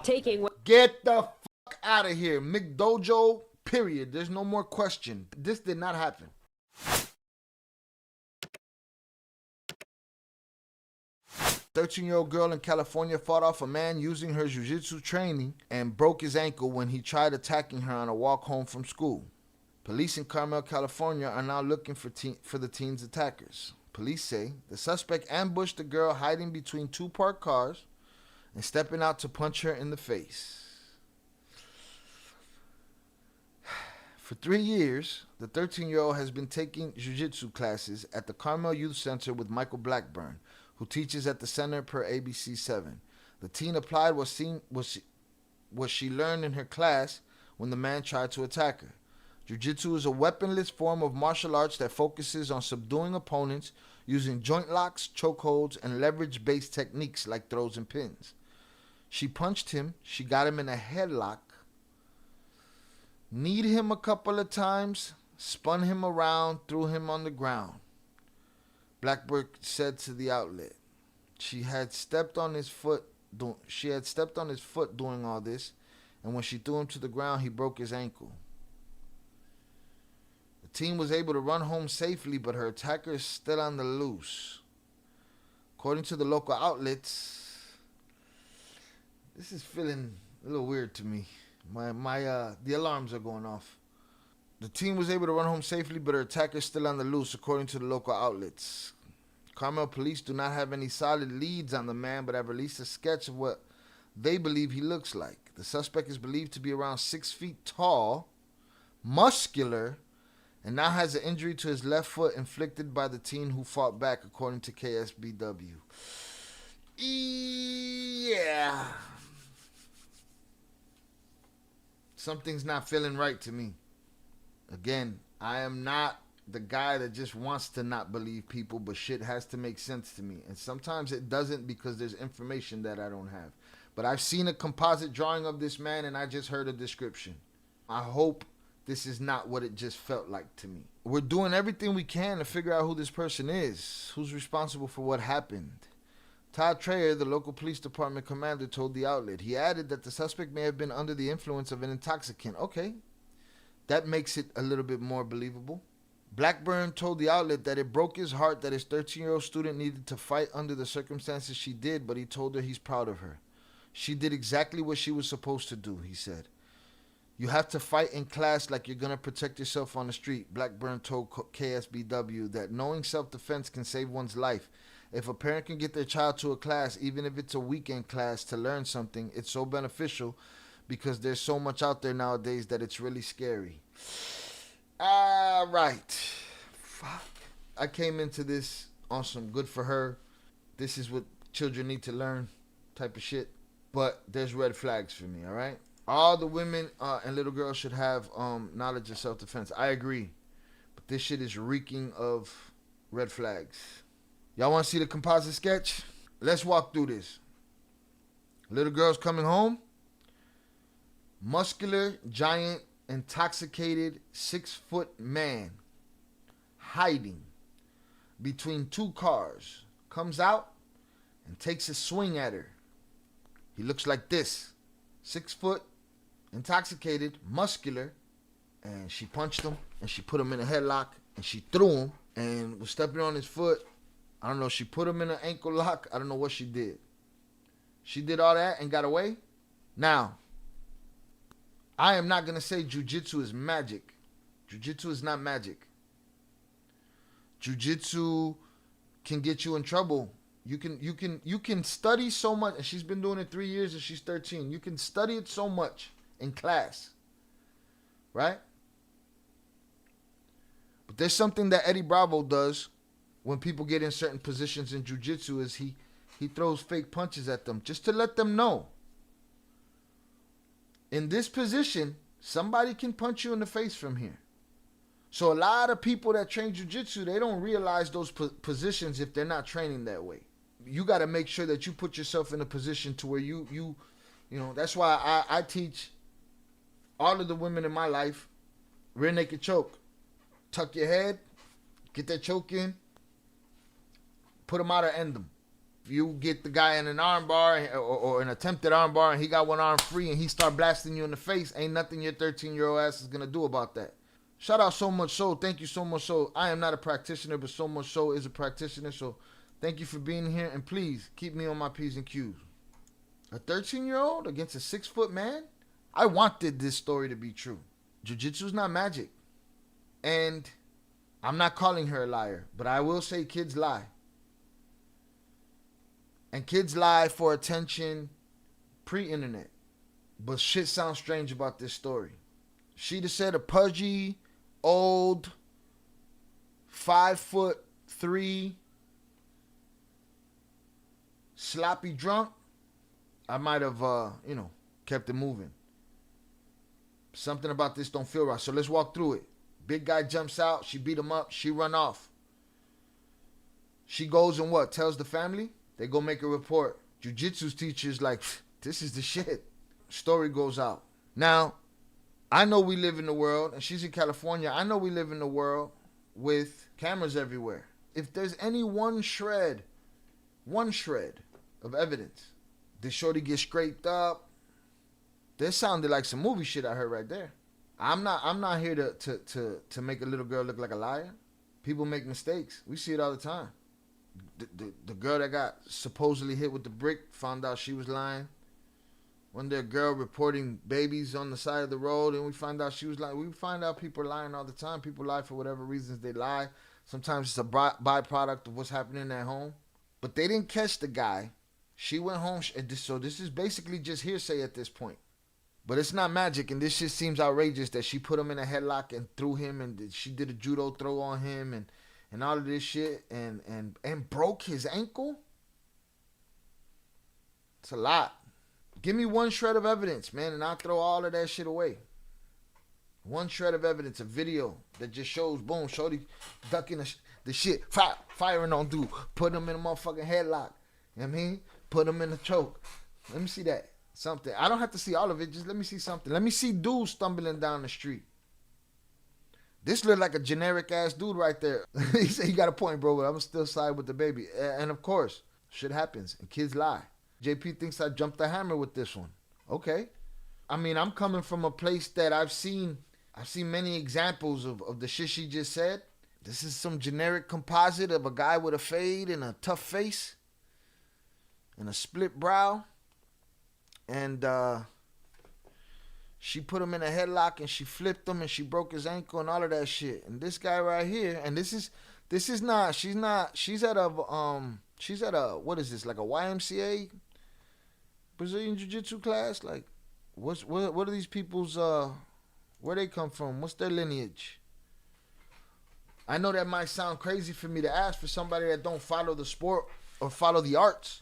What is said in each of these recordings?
taking what. Get the fuck out of here. McDojo, period. There's no more question. This did not happen. 13-year-old girl in California fought off a man using her jiu-jitsu training and broke his ankle when he tried attacking her on a walk home from school. Police in Carmel, California are now looking for the teen's attackers. Police say the suspect ambushed the girl hiding between two parked cars and stepping out to punch her in the face. For 3 years, the 13-year-old has been taking jiu-jitsu classes at the Carmel Youth Center with Michael Blackburn, who teaches at the center per ABC 7. The teen applied what she learned in her class when the man tried to attack her. Jiu-jitsu is a weaponless form of martial arts that focuses on subduing opponents using joint locks, chokeholds, and leverage-based techniques like throws and pins. She punched him, she got him in a headlock, kneed him a couple of times, spun him around, threw him on the ground. Blackburn said to the outlet, she had stepped on his foot doing all this, and when she threw him to the ground, he broke his ankle. The teen was able to run home safely, but her attacker is still on the loose. According to the local outlets, this is feeling a little weird to me. The alarms are going off. The teen was able to run home safely, but her attacker is still on the loose, according to the local outlets. Carmel police do not have any solid leads on the man, but have released a sketch of what they believe he looks like. The suspect is believed to be around 6 feet tall, muscular, and now has an injury to his left foot inflicted by the teen who fought back, according to KSBW. Yeah. Something's not feeling right to me. Again, I am not the guy that just wants to not believe people, but shit has to make sense to me. And sometimes it doesn't because there's information that I don't have. But I've seen a composite drawing of this man and I just heard a description. I hope this is not what it just felt like to me. We're doing everything we can to figure out who this person is, who's responsible for what happened. Todd Trayer, the local police department commander, told the outlet. He added that the suspect may have been under the influence of an intoxicant. Okay, that makes it a little bit more believable. Blackburn told the outlet that it broke his heart that his 13-year-old student needed to fight under the circumstances she did, but he told her he's proud of her. She did exactly what she was supposed to do, he said. You have to fight in class like you're going to protect yourself on the street. Blackburn told KSBW that knowing self-defense can save one's life. If a parent can get their child to a class, even if it's a weekend class, to learn something, it's so beneficial because there's so much out there nowadays that it's really scary. All right. Fuck. I came into this on some good for her. This is what children need to learn type of shit. But there's red flags for me, all right? All the women and little girls should have knowledge of self-defense. I agree. But this shit is reeking of red flags. Y'all want to see the composite sketch? Let's walk through this. Little girl's coming home. Muscular, giant, intoxicated 6-foot man hiding between two cars. Comes out and takes a swing at her. He looks like this. 6 foot, intoxicated, muscular. And she punched him and she put him in a headlock and she threw him and was stepping on his foot. I don't know, she put him in an ankle lock. I don't know what she did. She did all that and got away. Now, I am not going to say jiu-jitsu is magic. Jiu-jitsu is not magic. Jiu-jitsu can get you in trouble. You can study so much, and she's been doing it 3 years and she's 13. You can study it so much in class. Right? But there's something that Eddie Bravo does when people get in certain positions in jiu-jitsu is he throws fake punches at them just to let them know. In this position, somebody can punch you in the face from here. So a lot of people that train jiu-jitsu, they don't realize those positions if they're not training that way. You got to make sure that you put yourself in a position to where you know, that's why I teach all of the women in my life, rear naked choke. Tuck your head, get that choke in, put them out or end them. If you get the guy in an arm bar or an attempted arm bar and he got one arm free and he start blasting you in the face, ain't nothing your 13-year-old ass is going to do about that. Shout out So Much So. Thank you So Much So. I am not a practitioner, but So Much So is a practitioner. So thank you for being here. And please keep me on my P's and Q's. A 13-year-old against a 6-foot man? I wanted this story to be true. Jiu-jitsu's not magic. And I'm not calling her a liar, but I will say kids lie. And kids lie for attention pre-internet. But shit sounds strange about this story. She'd have said a pudgy, old, 5'3", sloppy drunk, I might have, kept it moving. Something about this don't feel right. So let's walk through it. Big guy jumps out. She beat him up. She run off. She goes and what? Tells the family. They go make a report. Jiu-jitsu's teacher's like, this is the shit. Story goes out. Now, I know we live in the world, and she's in California. I know we live in the world with cameras everywhere. If there's any one shred of evidence, this shorty gets scraped up. This sounded like some movie shit I heard right there. I'm not here to make a little girl look like a liar. People make mistakes. We see it all the time. The girl that got supposedly hit with the brick found out she was lying. One day a girl reporting babies on the side of the road, and we find out she was lying. We find out people are lying all the time. People lie for whatever reasons they lie. Sometimes it's a byproduct of what's happening at home. But they didn't catch the guy. She went home. So this is basically just hearsay at this point. But it's not magic, and this shit seems outrageous that she put him in a headlock and threw him, and she did a judo throw on him, and all of this shit, and broke his ankle. It's a lot. Give me one shred of evidence, man, and I'll throw all of that shit away. One shred of evidence, a video that just shows, boom, shorty ducking the shit, firing on dude, putting him in a motherfucking headlock. You know what I mean? Put him in a choke. Let me see that. Something. I don't have to see all of it. Just let me see something. Let me see dude stumbling down the street. This looked like a generic ass dude right there. He said, you got a point, bro, but I'm still side with the baby. And of course, shit happens and kids lie. JP thinks I jumped the hammer with this one. Okay. I mean, I'm coming from a place that I've seen many examples of the shit she just said. This is some generic composite of a guy with a fade and a tough face and a split brow. And she put him in a headlock and she flipped him and she broke his ankle and all of that shit. And this guy right here, and she's at a what is this, like a YMCA Brazilian Jiu-Jitsu class? Like, what are these people's, where they come from? What's their lineage? I know that might sound crazy for me to ask for somebody that don't follow the sport or follow the arts,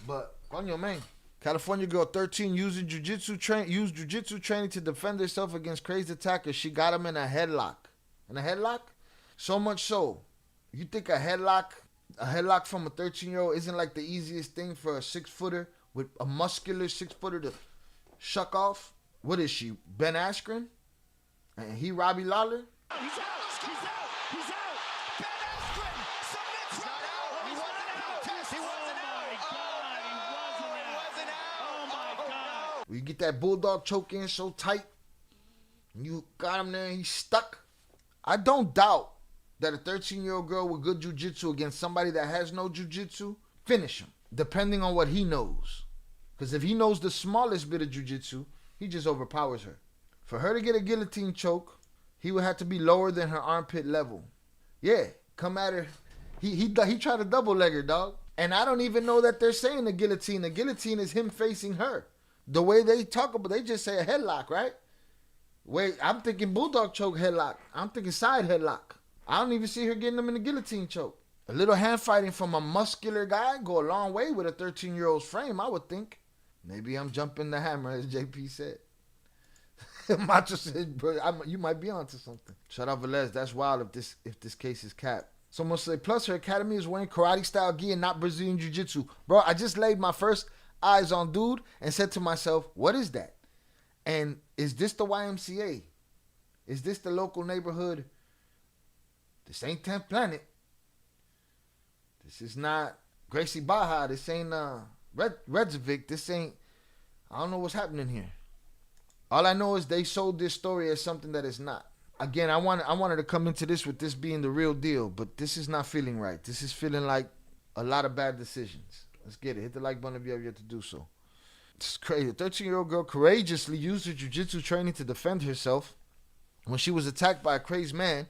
but coño, man. California girl 13 used jiu-jitsu training to defend herself against crazy attackers. She got him in a headlock. In a headlock? So much so. You think a headlock from a 13-year-old isn't like the easiest thing for a 6-footer with a muscular 6-footer to shuck off? What is she, Ben Askren? And he Robbie Lawler? He's out! He's out! Ben Askren submits Robbie! He wasn't out! He wasn't out! Oh my God! You get that bulldog choke in so tight, and you got him there and he's stuck. I don't doubt that a 13-year-old girl with good jiu-jitsu against somebody that has no jiu-jitsu, finish him, depending on what he knows. Because if he knows the smallest bit of jiu-jitsu, he just overpowers her. For her to get a guillotine choke, he would have to be lower than her armpit level. Yeah, come at her. He tried to double leg her, dog. And I don't even know that they're saying the guillotine. The guillotine is him facing her. The way they talk about, they just say a headlock, right? Wait, I'm thinking bulldog choke headlock. I'm thinking side headlock. I don't even see her getting them in the guillotine choke. A little hand fighting from a muscular guy go a long way with a 13-year-old's frame, I would think. Maybe I'm jumping the hammer, as JP said. Macho said, bro, you might be onto something. Shout out Velez. That's wild if this case is capped. Someone say, plus her academy is wearing karate-style gi and not Brazilian jiu-jitsu. Bro, I just laid my first eyes on dude and said to myself, what is that? And is this the YMCA? Is this the local neighborhood? This ain't 10th Planet. This is not Gracie Baja, this ain't Redzovic, this ain't, I don't know what's happening here. All I know is they sold this story as something that it's not. Again, I wanted to come into this with this being the real deal, but this is not feeling right. This is feeling like a lot of bad decisions. Let's get it. Hit the like button if you have yet to do so. It's crazy. A 13-year-old girl courageously used her jiu-jitsu training to defend herself when she was attacked by a crazed man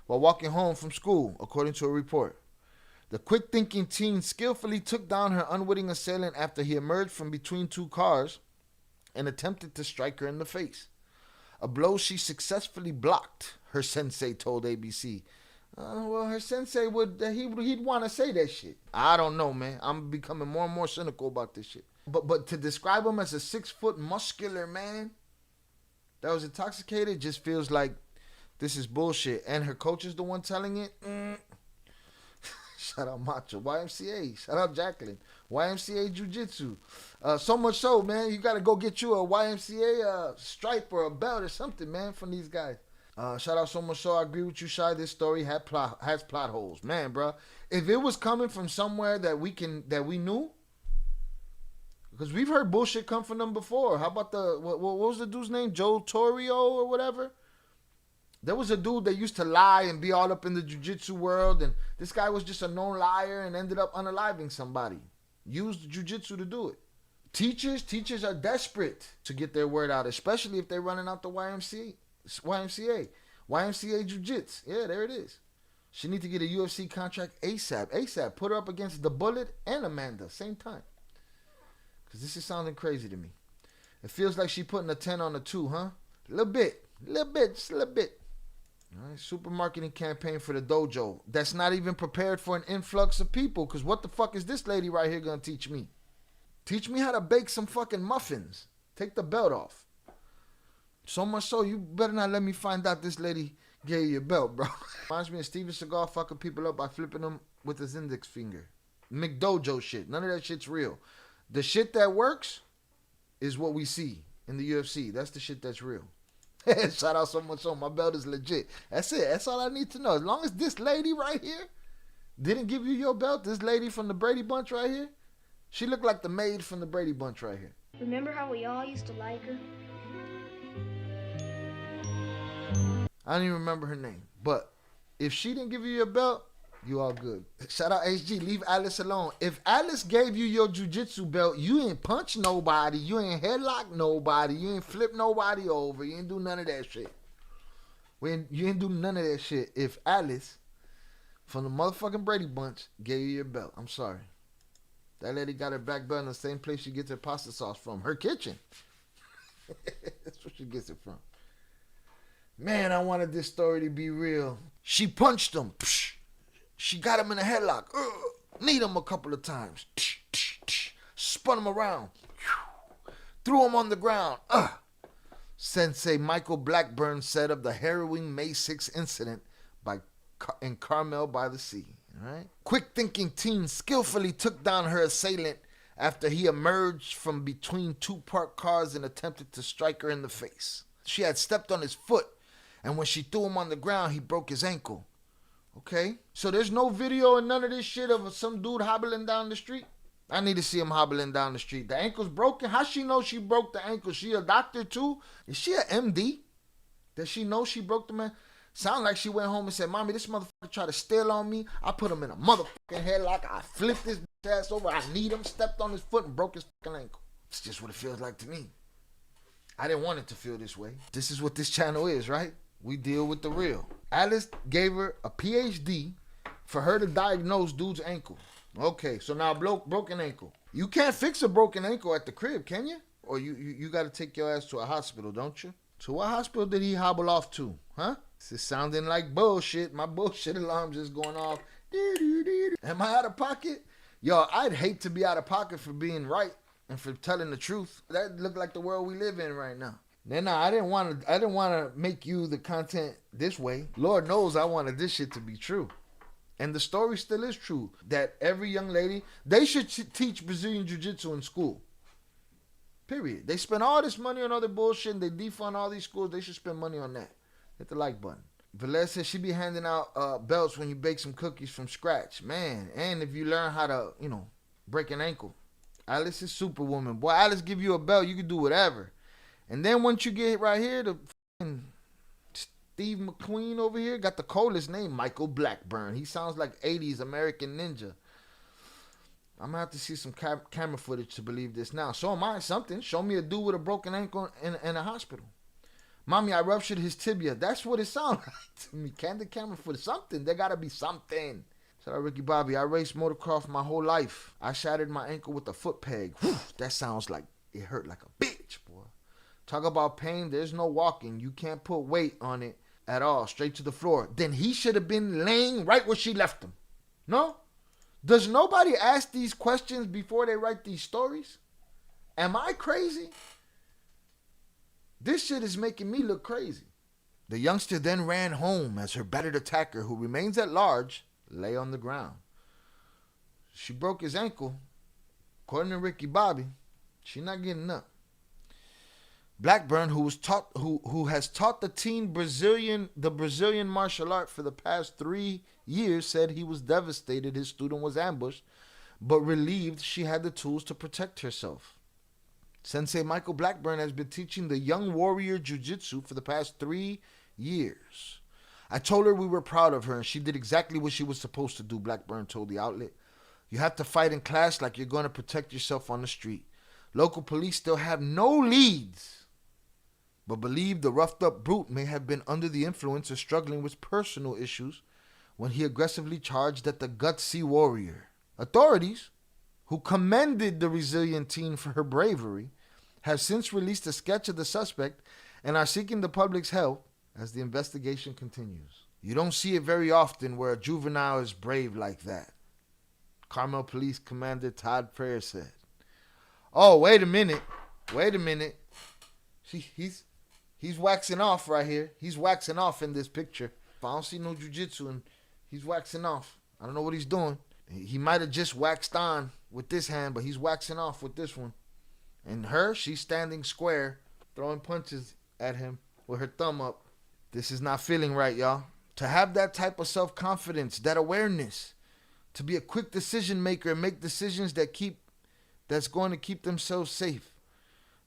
while walking home from school, according to a report. The quick-thinking teen skillfully took down her unwitting assailant after he emerged from between two cars and attempted to strike her in the face. A blow she successfully blocked, her sensei told ABC. Well, her sensei he'd want to say that shit. I don't know, man. I'm becoming more and more cynical about this shit. But to describe him as a 6-foot muscular man that was intoxicated just feels like this is bullshit. And her coach is the one telling it. Shout out Macho. YMCA. Shout out Jacqueline. YMCA Jiu-Jitsu. So much so, man, you got to go get you a YMCA stripe or a belt or something, man, from these guys. Shout out So Much So. I agree with you, Shy. This story has plot holes. Man, bro. If it was coming from somewhere that we knew, because we've heard bullshit come from them before. How about what was the dude's name? Joe Torrio or whatever? There was a dude that used to lie and be all up in the jiu-jitsu world, and this guy was just a known liar and ended up unaliving somebody. Used jiu-jitsu to do it. Teachers are desperate to get their word out, especially if they're running out the YMCA Jiu-Jitsu. Yeah, there it is. She need to get a UFC contract ASAP. Put her up against The Bullet and Amanda, same time. Because this is sounding crazy to me. It feels like she putting a 10 on a 2, huh? A little bit, just a little bit. All right, super marketing campaign for the dojo. That's not even prepared for an influx of people. Because what the fuck is this lady right here going to teach me? Teach me how to bake some fucking muffins. Take the belt off. So much so, you better not let me find out this lady gave you your belt, bro. Reminds me of Steven Seagal fucking people up by flipping them with his index finger. McDojo shit. None of that shit's real. The shit that works is what we see in the UFC. That's the shit that's real. Shout out So Much So. My belt is legit. That's it. That's all I need to know. As long as this lady right here didn't give you your belt, this lady from the Brady Bunch right here, she looked like the maid from the Brady Bunch right here. Remember how we all used to like her? I don't even remember her name. But if she didn't give you your belt, you all good. Shout out HG. Leave Alice alone. If Alice gave you your jiu-jitsu belt, you ain't punch nobody. You ain't headlock nobody. You ain't flip nobody over. You ain't do none of that shit. You ain't do none of that shit if Alice from the motherfucking Brady Bunch gave you your belt. I'm sorry. That lady got her black belt in the same place she gets her pasta sauce from. Her kitchen. That's where she gets it from. Man, I wanted this story to be real. She punched him. She got him in a headlock. Kneed him a couple of times. Spun him around. Threw him on the ground. Sensei Michael Blackburn said of the harrowing May 6th incident in Carmel by the Sea. All right? Quick-thinking teen skillfully took down her assailant after he emerged from between two parked cars and attempted to strike her in the face. She had stepped on his foot, and when she threw him on the ground, he broke his ankle. Okay? So there's no video and none of this shit of some dude hobbling down the street? I need to see him hobbling down the street. The ankle's broken? How she know she broke the ankle? She a doctor too? Is she an MD? Does she know she broke the man? Sound like she went home and said, Mommy, this motherfucker tried to steal on me. I put him in a motherfucking headlock. I flipped his ass over. I kneed him, stepped on his foot, and broke his fucking ankle. It's just what it feels like to me. I didn't want it to feel this way. This is what this channel is, right? We deal with the real. Alice gave her a PhD for her to diagnose dude's ankle. Okay, so now broken ankle. You can't fix a broken ankle at the crib, can you? Or you got to take your ass to a hospital, don't you? So what hospital did he hobble off to, huh? This is sounding like bullshit. My bullshit alarm just going off. Am I out of pocket? Yo, I'd hate to be out of pocket for being right and for telling the truth. That look like the world we live in right now. Then I didn't want to make you the content this way. Lord knows I wanted this shit to be true. And the story still is true. That every young lady, they should teach Brazilian Jiu-Jitsu in school. Period. They spend all this money on other bullshit and they defund all these schools. They should spend money on that. Hit the like button. Velez says she be handing out belts when you bake some cookies from scratch. Man, and if you learn how to, break an ankle. Alice is Superwoman. Boy, Alice give you a belt, you can do whatever. And then once you get right here, the Steve McQueen over here got the coolest name, Michael Blackburn. He sounds like 80s American Ninja. I'm going to have to see some camera footage to believe this now. So am I something. Show me a dude with a broken ankle in a hospital. Mommy, I ruptured his tibia. That's what it sounds like to me. Candid camera footage. Something. There got to be something. Shout out Ricky Bobby. I raced motocross my whole life. I shattered my ankle with a foot peg. Whew, that sounds like it hurt like a bitch, boy. Talk about pain. There's no walking. You can't put weight on it at all. Straight to the floor. Then he should have been laying right where she left him. No? Does nobody ask these questions before they write these stories? Am I crazy? This shit is making me look crazy. The youngster then ran home as her battered attacker, who remains at large, lay on the ground. She broke his ankle. According to Ricky Bobby, she's not getting up. Blackburn, who has taught the teen the Brazilian martial art for the past 3 years, said he was devastated his student was ambushed, but relieved she had the tools to protect herself. Sensei Michael Blackburn has been teaching the young warrior jiu-jitsu for the past 3 years. I told her we were proud of her and she did exactly what she was supposed to do, Blackburn told the outlet. You have to fight in class like you're going to protect yourself on the street. Local police still have no leads, but believe the roughed-up brute may have been under the influence or struggling with personal issues when he aggressively charged at the gutsy warrior. Authorities, who commended the resilient teen for her bravery, have since released a sketch of the suspect and are seeking the public's help as the investigation continues. You don't see it very often where a juvenile is brave like that, Carmel Police Commander Todd Pryor said. Oh, wait a minute. He's waxing off right here. He's waxing off in this picture. I don't see no jiu-jitsu and he's waxing off. I don't know what he's doing. He might have just waxed on with this hand, but he's waxing off with this one. And her, she's standing square, throwing punches at him with her thumb up. This is not feeling right, y'all. To have that type of self-confidence, that awareness, to be a quick decision maker and make decisions that's going to keep themselves safe.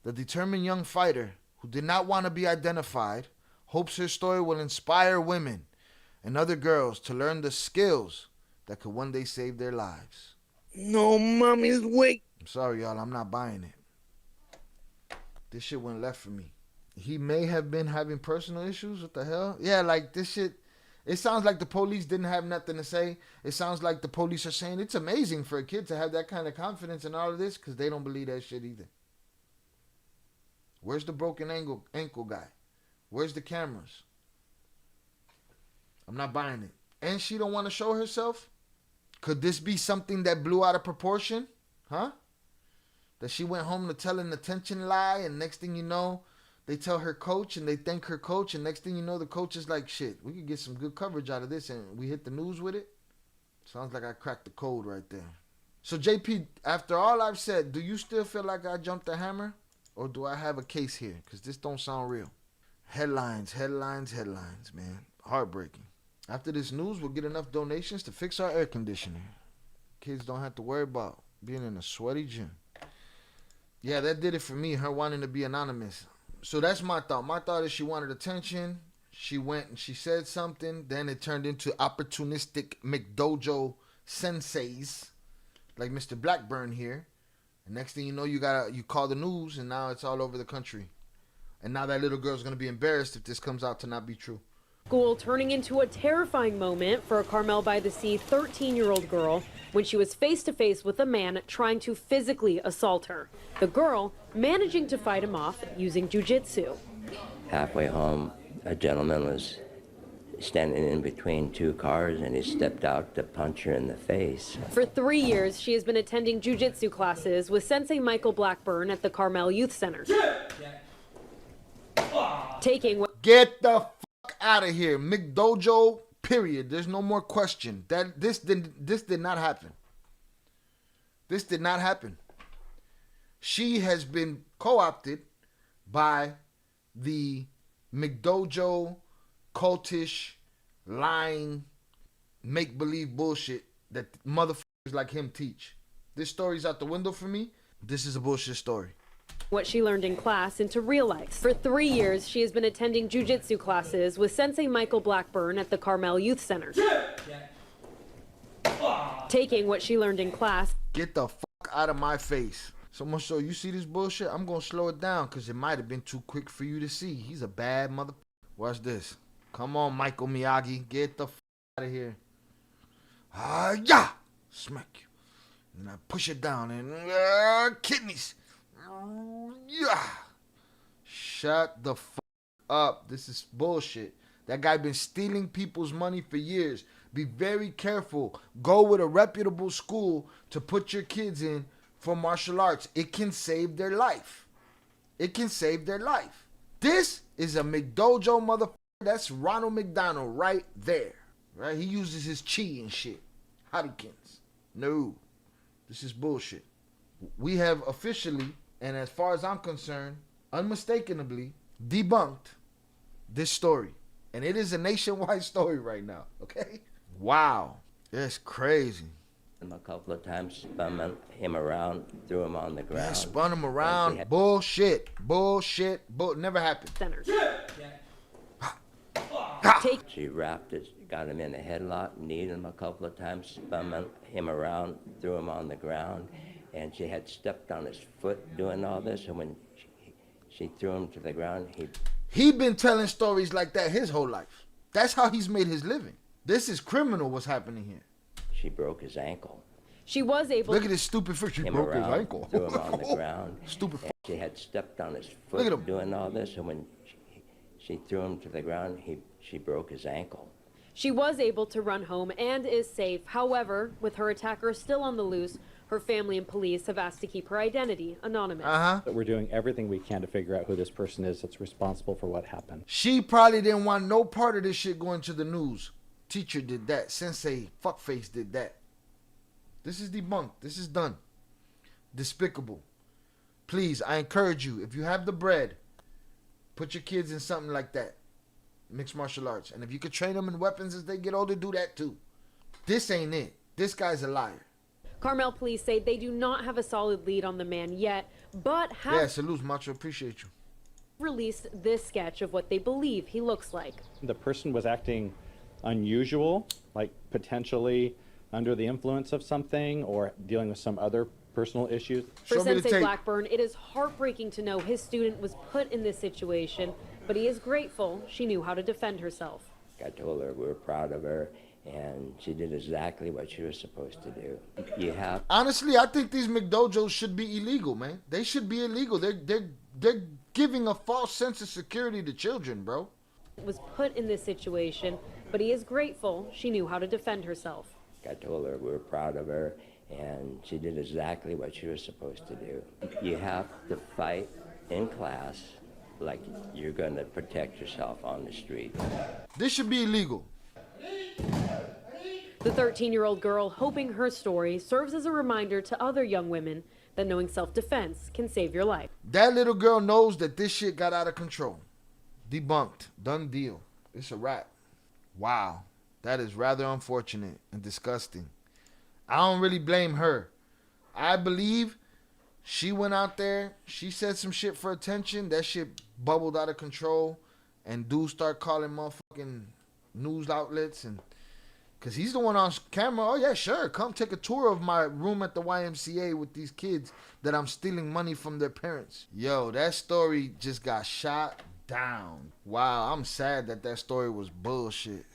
The determined young fighter who did not want to be identified hopes her story will inspire women and other girls to learn the skills that could one day save their lives. No, mommy's wait. I'm sorry, y'all. I'm not buying it. This shit went left for me. He may have been having personal issues. What the hell? Yeah, like this shit. It sounds like the police didn't have nothing to say. It sounds like the police are saying it's amazing for a kid to have that kind of confidence in all of this because they don't believe that shit either. Where's the broken ankle guy? Where's the cameras? I'm not buying it. And she don't want to show herself? Could this be something that blew out of proportion? Huh? That she went home to tell an attention lie and next thing you know, they tell her coach and they thank her coach and next thing you know, the coach is like, shit, we could get some good coverage out of this and we hit the news with it? Sounds like I cracked the code right there. So JP, after all I've said, do you still feel like I jumped the hammer? Or do I have a case here? Because this don't sound real. Headlines, man. Heartbreaking. After this news, we'll get enough donations to fix our air conditioner. Kids don't have to worry about being in a sweaty gym. Yeah, that did it for me, her wanting to be anonymous. So that's my thought. My thought is she wanted attention. She went and she said something. Then it turned into opportunistic McDojo senseis, like Mr. Blackburn here. And next thing you know, you call the news, and now it's all over the country. And now that little girl's gonna be embarrassed if this comes out to not be true. School turning into a terrifying moment for a Carmel-by-the-Sea 13-year-old girl when she was face-to-face with a man trying to physically assault her. The girl managing to fight him off using jiu-jitsu. Halfway home, a gentleman was standing in between two cars and he stepped out to punch her in the face. For 3 years, she has been attending jiu-jitsu classes with Sensei Michael Blackburn at the Carmel Youth Center. Taking what... Get the fuck out of here. McDojo, period. There's no more question. This did not happen. This did not happen. She has been co-opted by the McDojo cultish, lying, make-believe bullshit that motherfuckers like him teach. this story's out the window for me. This is a bullshit story. What she learned in class into real life. For 3 years, she has been attending jiu-jitsu classes with Sensei Michael Blackburn at the Carmel Youth Center. Taking what she learned in class. Get the fuck out of my face. So much so, you see this bullshit? I'm gonna slow it down because it might have been too quick for you to see. He's a bad mother. Watch this. Come on, Michael Miyagi. Get the fuck out of here. Yeah! Smack you. And I push it down and kidneys. Yeah. Shut the fuck up. This is bullshit. That guy been stealing people's money for years. Be very careful. Go with a reputable school to put your kids in for martial arts. It can save their life. It can save their life. This is a McDojo motherfucker. That's Ronald McDonald right there. Right? He uses his chi and shit. Hadokens. No. This is bullshit. We have officially, and as far as I'm concerned, unmistakably debunked this story. And it is a nationwide story right now, okay? Wow. That's crazy. A couple of times, spun him around, threw him on the ground. Yeah, spun him around. Bullshit. Bullshit. Never happened. Centers. She wrapped it, got him in a headlock, kneed him a couple of times, spun him around, threw him on the ground, and she had stepped on his foot doing all this, and when she threw him to the ground, he been telling stories like that his whole life. That's how he's made his living. This is criminal what's happening here. She broke his ankle. She was able. Look at this stupid fish. She broke his ankle. Threw him on the ground. Stupid. She had stepped on his foot doing all this, and when she threw him to the ground, she broke his ankle. She was able to run home and is safe. However, with her attacker still on the loose, her family and police have asked to keep her identity anonymous. But we're doing everything we can to figure out who this person is that's responsible for what happened. She probably didn't want no part of this shit going to the news. Teacher did that. Sensei fuckface did that. This is debunked. This is done. Despicable. Please, I encourage you, if you have the bread, put your kids in something like that. Mixed martial arts. And if you could train them in weapons as they get older, do that too. This ain't it. This guy's a liar. Carmel police say they do not have a solid lead on the man yet, but have Yeah, salute, Macho. Appreciate you. released this sketch of what they believe he looks like. The person was acting unusual, like potentially under the influence of something or dealing with some other personal issues. For Sensei Blackburn, it is heartbreaking to know his student was put in this situation, but he is grateful she knew how to defend herself. I told her we were proud of her, and she did exactly what she was supposed to do. You have. Honestly, I think these McDojos should be illegal, man. They should be illegal. They're giving a false sense of security to children, bro. Was put in this situation, but he is grateful she knew how to defend herself. I told her we were proud of her, and she did exactly what she was supposed to do. You have to fight in class like you're going to protect yourself on the street. This should be illegal. The 13-year-old girl hoping her story serves as a reminder to other young women that knowing self-defense can save your life. That little girl knows that this shit got out of control. Debunked. Done deal. It's a wrap. Wow. That is rather unfortunate and disgusting. I don't really blame her. I believe she went out there, she said some shit for attention, that shit bubbled out of control, and dudes start calling motherfucking news outlets, and because he's the one on camera. Oh yeah, sure, come take a tour of my room at the YMCA with these kids that I'm stealing money from their parents. Yo, that story just got shot down. Wow, I'm sad that story was bullshit.